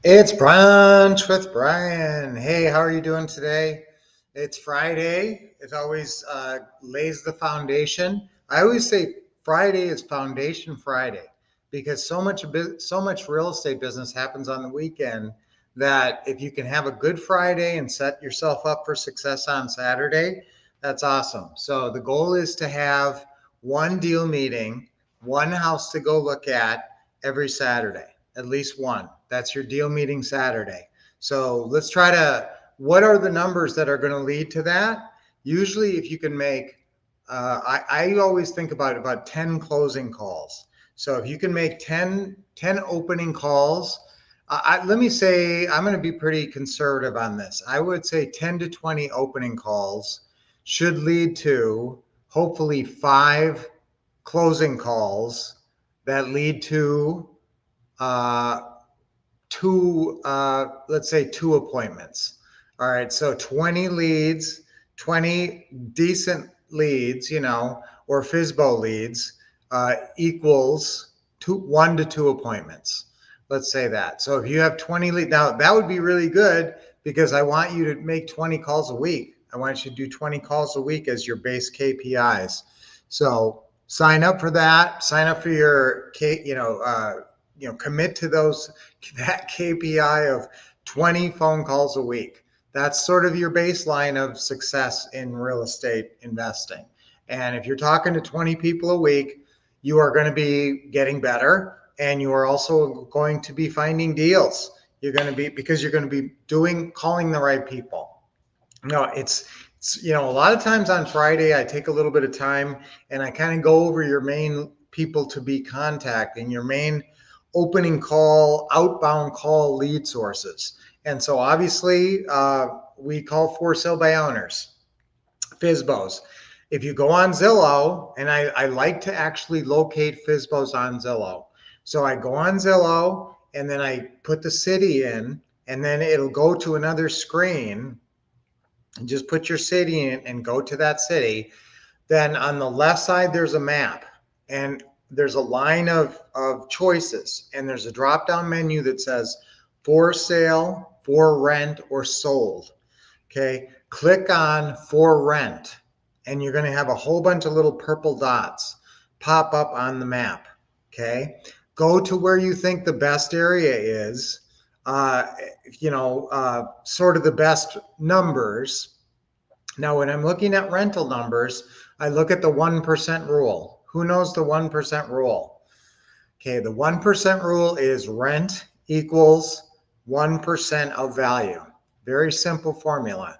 It's brunch with Brian. Hey, how are you doing today? It's Friday. It always lays the foundation. I always say Friday is Foundation Friday because so much real estate business happens on the weekend that if you can have a good Friday and set yourself up for success on Saturday, that's awesome. So the goal is to have one deal meeting, one house to go look at every Saturday, at least one. That's your deal meeting Saturday. So let's try to, what are the numbers that are going to lead to that? Usually, if you can make, I always think about 10 closing calls. So if you can make 10 opening calls, let me say, I'm going to be pretty conservative on this. I would say 10 to 20 opening calls should lead to hopefully 5 closing calls that lead to uh, let's say 2 appointments. All right, so 20 leads, 20 decent leads, or FISBO leads equals 1 to 2 appointments. Let's say that. So if you have 20 leads, now that would be really good because I want you to make 20 calls a week. I want you to do 20 calls a week as your base KPIs. So sign up for that. Sign up for your, commit to that KPI of 20 phone calls a week. That's sort of your baseline of success in real estate investing. And if you're talking to 20 people a week, you are going to be getting better and you are also going to be finding deals. Because you're going to be calling the right people. No, it's a lot of times on Friday, I take a little bit of time and I kind of go over your main people to be contacting, your main opening call, outbound call lead sources. And so obviously, we call for sale by owners, FISBOs. If you go on Zillow, and I like to actually locate FISBOs on Zillow. So I go on Zillow and then I put the city in, and then it'll go to another screen. And just put your city in and go to that city. Then on the left side, there's a map and there's a line of choices. And there's a drop down menu that says for sale, for rent, or sold. Okay. Click on for rent. And you're going to have a whole bunch of little purple dots pop up on the map. Okay. Go to where you think the best area is. Sort of the best numbers. Now, when I'm looking at rental numbers, I look at the 1% rule. Who knows the 1% rule? Okay, the 1% rule is rent equals 1% of value. Very simple formula.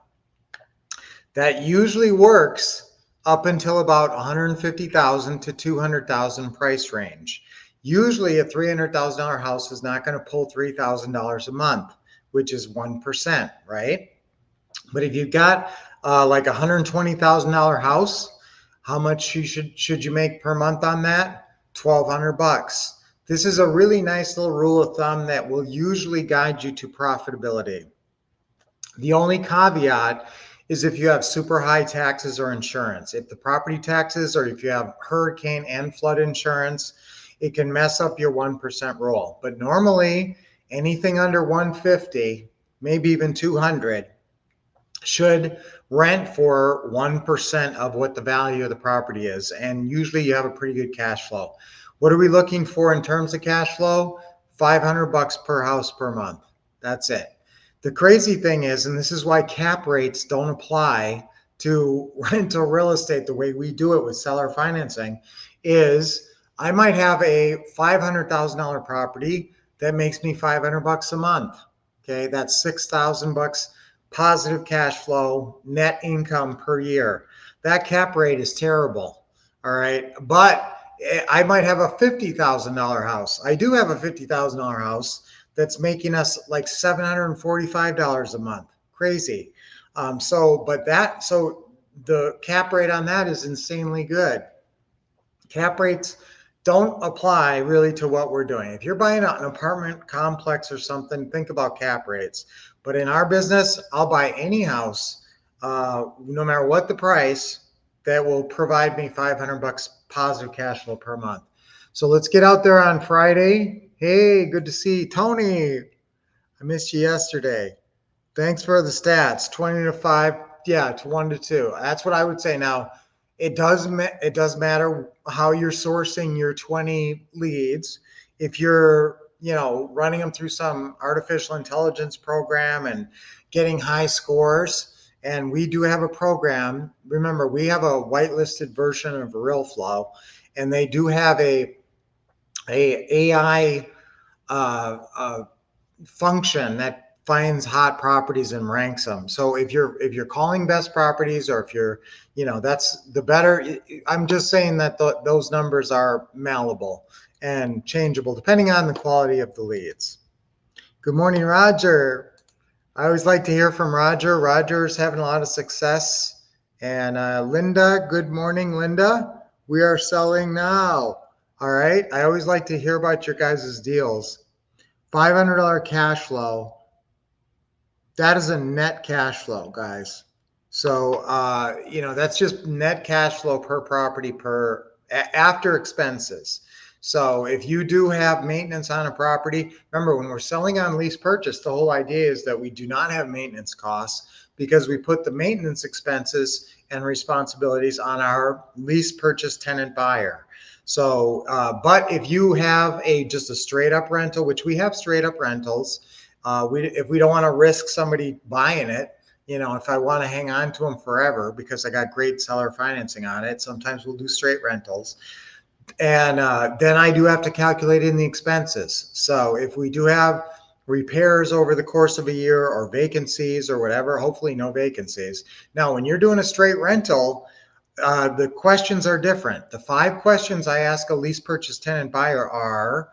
That usually works up until about 150,000 to 200,000 price range. Usually a $300,000 house is not going to pull $3,000 a month, which is 1%, right? But if you've got like a $120,000 house, how much should you make per month on that? $1,200. This is a really nice little rule of thumb that will usually guide you to profitability. The only caveat is if you have super high taxes or insurance. If the property taxes, or if you have hurricane and flood insurance, it can mess up your 1% rule. But normally anything under 150, maybe even 200, should rent for 1% of what the value of the property is. And usually you have a pretty good cash flow. What are we looking for in terms of cash flow? $500 per house per month. That's it. The crazy thing is, and this is why cap rates don't apply to rental real estate the way we do it with seller financing, is I might have a $500,000 property that makes me $500 a month. Okay, that's $6,000 positive cash flow, net income per year. That cap rate is terrible. All right. But I might have a $50,000 house. I do have a $50,000 house that's making us like $745 a month. Crazy. So the cap rate on that is insanely good. Cap rates don't apply really to what we're doing. If you're buying an apartment complex or something, think about cap rates. But in our business, I'll buy any house, no matter what the price, that will provide me $500 positive cash flow per month. So let's get out there on Friday. Hey, good to see Tony. I missed you yesterday. Thanks for the stats. 20 to 5, yeah, to 1 to 2. That's what I would say. Now, it does matter how you're sourcing your 20 leads. If you're, running them through some artificial intelligence program and getting high scores, and we do have a program. Remember, we have a whitelisted version of RealFlow, and they do have a AI function that finds hot properties and ranks them. So if you're calling best properties, or if you're, that's the better. I'm just saying that those numbers are malleable and changeable depending on the quality of the leads. Good morning, Roger. I always like to hear from Roger. Roger's having a lot of success. And Linda, good morning, Linda. We are selling now. All right. I always like to hear about your guys' deals. $500 cash flow. That is a net cash flow, guys. So, that's just net cash flow per property after expenses. So if you do have maintenance on a property, remember when we're selling on lease purchase, the whole idea is that we do not have maintenance costs because we put the maintenance expenses and responsibilities on our lease purchase tenant buyer. So, but if you have just a straight up rental, which we have straight up rentals, if we don't want to risk somebody buying it, if I want to hang on to them forever because I got great seller financing on it, sometimes we'll do straight rentals. And then I do have to calculate in the expenses. So if we do have repairs over the course of a year or vacancies or whatever, hopefully no vacancies. Now, when you're doing a straight rental, the questions are different. The 5 questions I ask a lease purchase tenant buyer are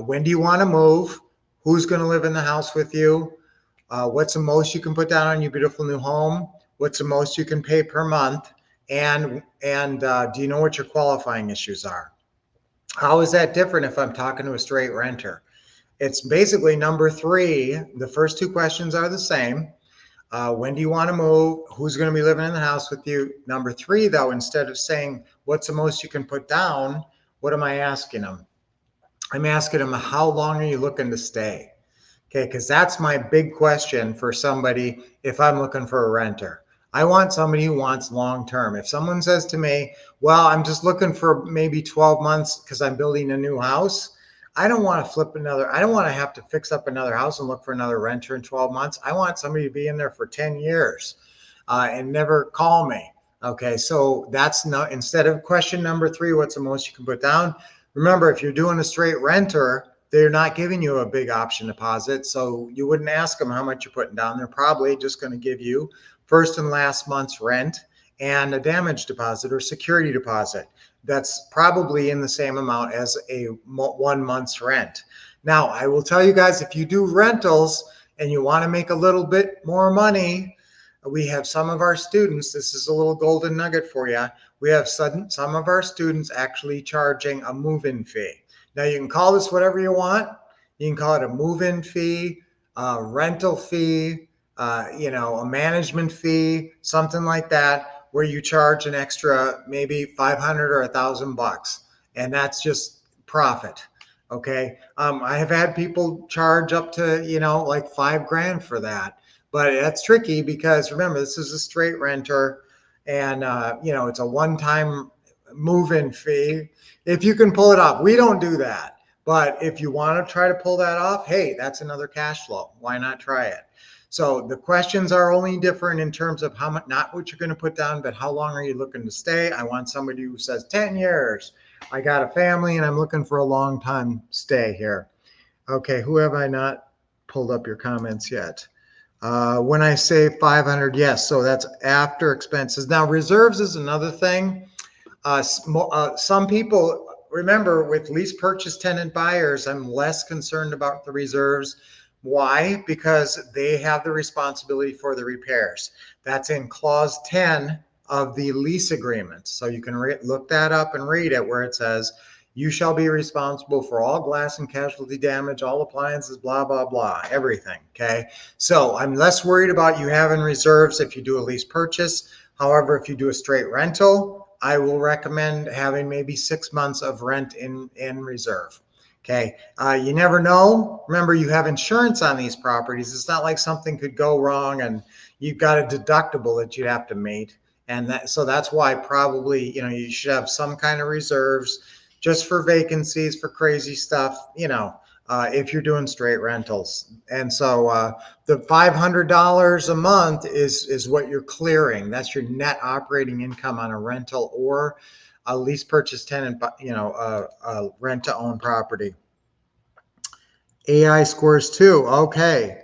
when do you want to move? Who's going to live in the house with you? What's the most you can put down on your beautiful new home? What's the most you can pay per month? And do you know what your qualifying issues are? How is that different if I'm talking to a straight renter? It's basically number 3. The first 2 questions are the same. When do you want to move? Who's going to be living in the house with you? Number 3, though, instead of saying what's the most you can put down, what am I asking them? I'm asking them, how long are you looking to stay? Okay, because that's my big question for somebody if I'm looking for a renter. I want somebody who wants long-term. If someone says to me, well, I'm just looking for maybe 12 months because I'm building a new house, I don't want to I don't want to have to fix up another house and look for another renter in 12 months. I want somebody to be in there for 10 years and never call me. Okay, so that's not, instead of question number 3, what's the most you can put down? Remember, if you're doing a straight renter, they're not giving you a big option deposit. So you wouldn't ask them how much you're putting down. They're probably just going to give you first and last month's rent and a damage deposit or security deposit. That's probably in the same amount as a 1 month's rent. Now, I will tell you guys, if you do rentals and you want to make a little bit more money, we have some of our students, this is a little golden nugget for you. We have some of our students actually charging a move-in fee. Now, you can call this whatever you want. You can call it a move-in fee, a rental fee, a management fee, something like that, where you charge an extra maybe 500 or $1,000, and that's just profit. Okay. I have had people charge up to, like $5,000 for that, but that's tricky because remember, this is a straight renter and, it's a one-time move-in fee. If you can pull it off, we don't do that. But if you want to try to pull that off, hey, that's another cash flow. Why not try it? So the questions are only different in terms of how much, not what you're going to put down, but how long are you looking to stay? I want somebody who says 10 years. I got a family and I'm looking for a long time stay here. Okay, who have I not pulled up your comments yet? When I say 500, yes, so that's after expenses. Now, reserves is another thing. Some people, remember, with lease purchase tenant buyers, I'm less concerned about the reserves. Why? Because they have the responsibility for the repairs. That's in clause 10 of the lease agreement. So you can look that up and read it, where it says, you shall be responsible for all glass and casualty damage, all appliances, blah, blah, blah, everything. Okay. So I'm less worried about you having reserves if you do a lease purchase. However, if you do a straight rental, I will recommend having maybe 6 months of rent in reserve. Okay, you never know. Remember, you have insurance on these properties. It's not like something could go wrong and you've got a deductible that you'd have to meet. And so that's why probably, you should have some kind of reserves just for vacancies, for crazy stuff, if you're doing straight rentals. And so the $500 a month is what you're clearing. That's your net operating income on a rental or a lease purchase tenant, a rent to own property. AI scores too. Okay.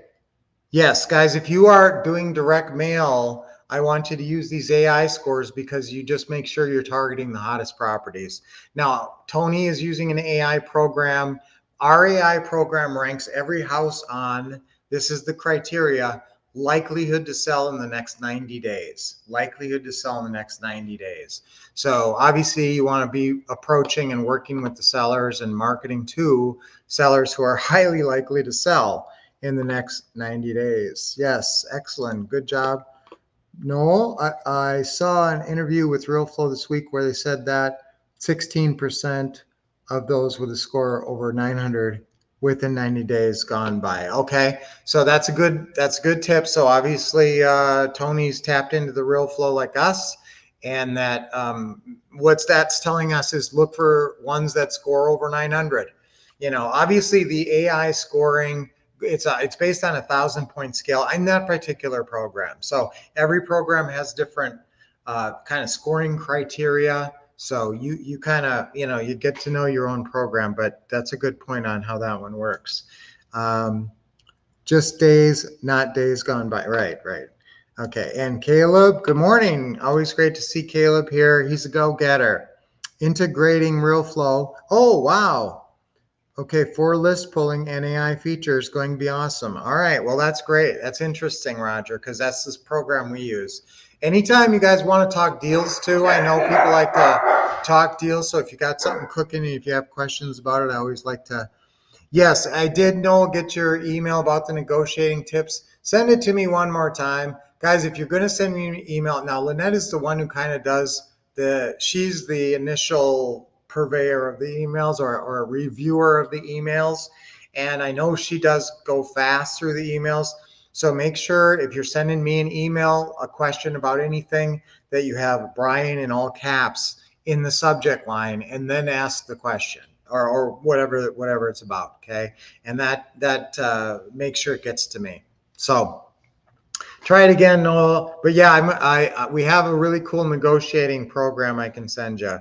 Yes, guys, if you are doing direct mail, I want you to use these AI scores because you just make sure you're targeting the hottest properties. Now, Tony is using an AI program. Our AI program ranks every house on, this is the criteria, likelihood to sell in the next 90 days. Likelihood to sell in the next 90 days. So obviously you want to be approaching and working with the sellers and marketing to sellers who are highly likely to sell in the next 90 days. Yes, excellent. Good job. No, I saw an interview with RealFlow this week where they said that 16% of those with a score over 900 within 90 days gone by. Okay, so that's a good tip. So obviously Tony's tapped into the RealFlow like us, and that what that's telling us is look for ones that score over 900. Obviously the AI scoring, it's based on 1,000-point scale in that particular program. So every program has different kind of scoring criteria. So you kind of, you get to know your own program, but that's a good point on how that one works. Just days, not days gone by. Right. Okay. And Caleb, good morning. Always great to see Caleb here. He's a go-getter. Integrating RealFlow. Oh, wow. Okay, for list pulling and AI features going to be awesome. All right, well, that's great. That's interesting, Roger, because that's this program we use. Anytime you guys want to talk deals too, I know people like to talk deals. So if you got something cooking and if you have questions about it, I always like to. Yes, I did get your email about the negotiating tips. Send it to me one more time. Guys, if you're going to send me an email, now Lynette is the one who kind of does she's the initial purveyor of the emails or a reviewer of the emails. And I know she does go fast through the emails. So make sure if you're sending me an email, a question about anything, that you have Brian in all caps in the subject line and then ask the question or whatever it's about. Okay. And that makes sure it gets to me. So try it again, Noel. But yeah, we have a really cool negotiating program I can send you.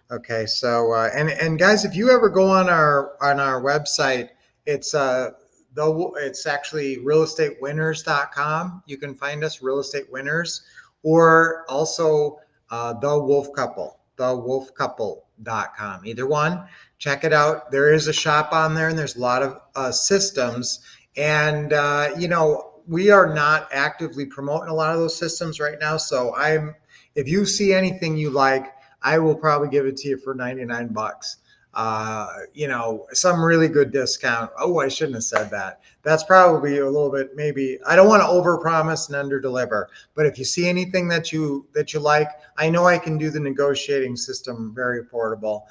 Okay, so and guys, if you ever go on our website, it's actually realestatewinners.com. You can find us, Real Estate Winners, or also the wolfcouple.com. Either one, check it out. There is a shop on there, and there's a lot of systems. And we are not actively promoting a lot of those systems right now. So if you see anything you like, I will probably give it to you for 99 bucks. Some really good discount. Oh, I shouldn't have said that. That's probably a little bit, maybe, I don't want to overpromise and underdeliver, but if you see anything that you like, I know I can do the negotiating system very affordable.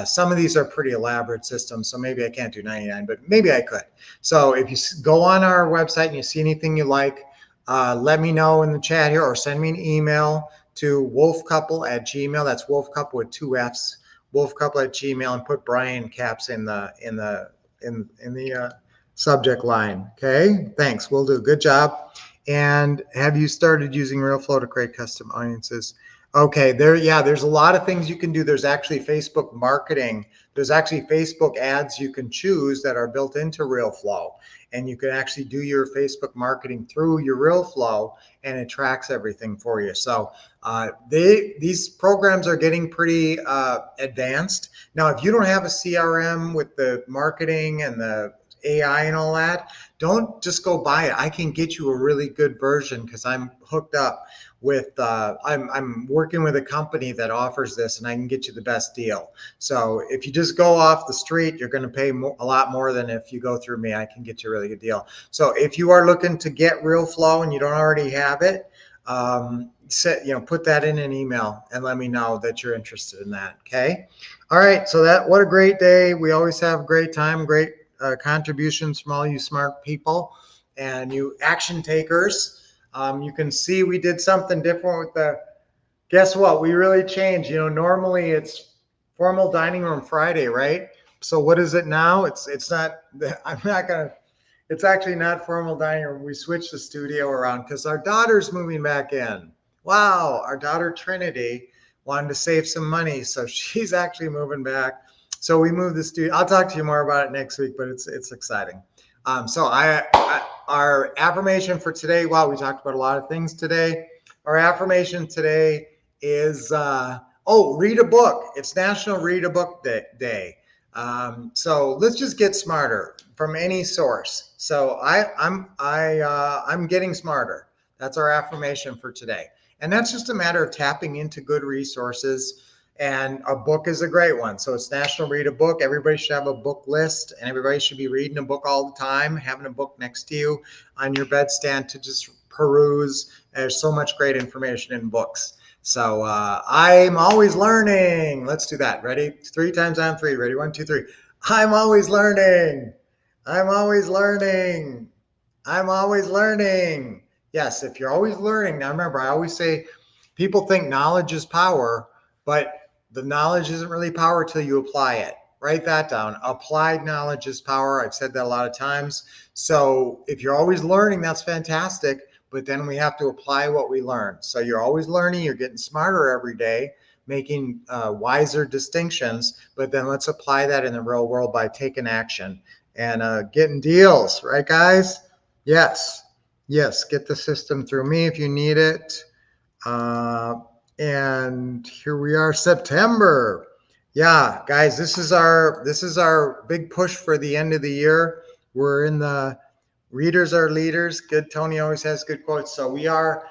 Some of these are pretty elaborate systems, so maybe I can't do 99, but maybe I could. So if you go on our website and you see anything you like, let me know in the chat here or send me an email to wolfcouple@gmail. That's wolfcouple with 2 F's, wolfcouple@gmail, and put Brian caps in the subject line. Okay, thanks. We'll do. Good job. And have you started using RealFlow to create custom audiences? Okay, there's a lot of things you can do. There's actually Facebook marketing. There's actually Facebook ads you can choose that are built into RealFlow. And you can actually do your Facebook marketing through your RealFlow, and it tracks everything for you. So these programs are getting pretty advanced. Now, if you don't have a CRM with the marketing and the AI and all that, don't just go buy it. I can get you a really good version because I'm hooked up with I'm working with a company that offers this, and I can get you the best deal. So if you just go off the street, you're going to pay a lot more than if you go through me. I can get you a really good deal. So if you are looking to get RealFlow and you don't already have it, put that in an email and let me know that you're interested in that. Okay. All right. So what a great day. We always have a great time, great contributions from all you smart people and you action takers. You can see we did something different with guess what? We really changed. Normally it's formal dining room Friday, right? So what is it now? It's not, I'm not going to, it's actually not formal dining room. We switched the studio around because our daughter's moving back in. Wow, our daughter Trinity wanted to save some money, so she's actually moving back. So we moved the studio. I'll talk to you more about it next week, but it's exciting. Our affirmation for today. Wow, we talked about a lot of things today. Our affirmation today is read a book. It's National Read a Book Day. So let's just get smarter from any source. So I'm getting smarter. That's our affirmation for today. And that's just a matter of tapping into good resources. And a book is a great one. So it's National Read a Book. Everybody should have a book list and everybody should be reading a book all the time, having a book next to you on your bedstand to just peruse. There's so much great information in books. So I'm always learning. Let's do that. Ready? 3 times on 3. Ready? 1, 2, 3. I'm always learning. I'm always learning. I'm always learning. Yes, if you're always learning. Now remember, I always say people think knowledge is power, but the knowledge isn't really power till you apply it. Write that down. Applied knowledge is power. I've said that a lot of times. So if you're always learning, that's fantastic. But then we have to apply what we learn. So you're always learning. You're getting smarter every day, making wiser distinctions. But then let's apply that in the real world by taking action and getting deals. Right, guys? Yes. Yes. Get the system through me if you need it. And here we are, September. Yeah, guys, this is our big push for the end of the year. We're in the readers are leaders. Good. Tony always has good quotes. So we are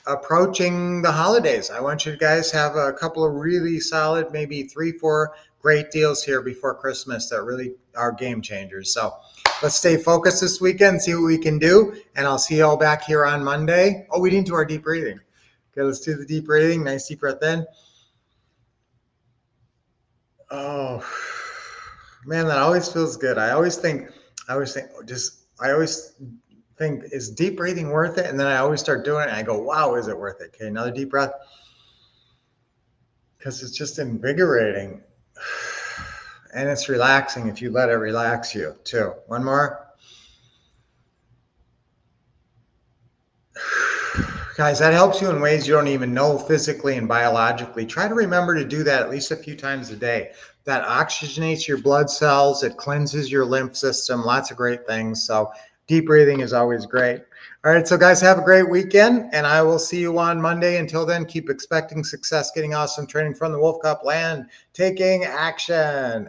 approaching the holidays. I want you guys to have a couple of really solid, maybe 3, 4 great deals here before Christmas that really are game changers. So let's stay focused this weekend, see what we can do. And I'll see you all back here on Monday. Oh, we didn't do our deep breathing. Okay, let's do the deep breathing. Nice deep breath in. Oh, man, that always feels good. I always think, is deep breathing worth it? And then I always start doing it and I go, wow, is it worth it? Okay, another deep breath. Because it's just invigorating. And it's relaxing if you let it relax you too. One more. Guys, that helps you in ways you don't even know physically and biologically. Try to remember to do that at least a few times a day. That oxygenates your blood cells. It cleanses your lymph system. Lots of great things. So deep breathing is always great. All right, so guys, have a great weekend, and I will see you on Monday. Until then, keep expecting success, getting awesome training from the Wolf Cup land, taking action.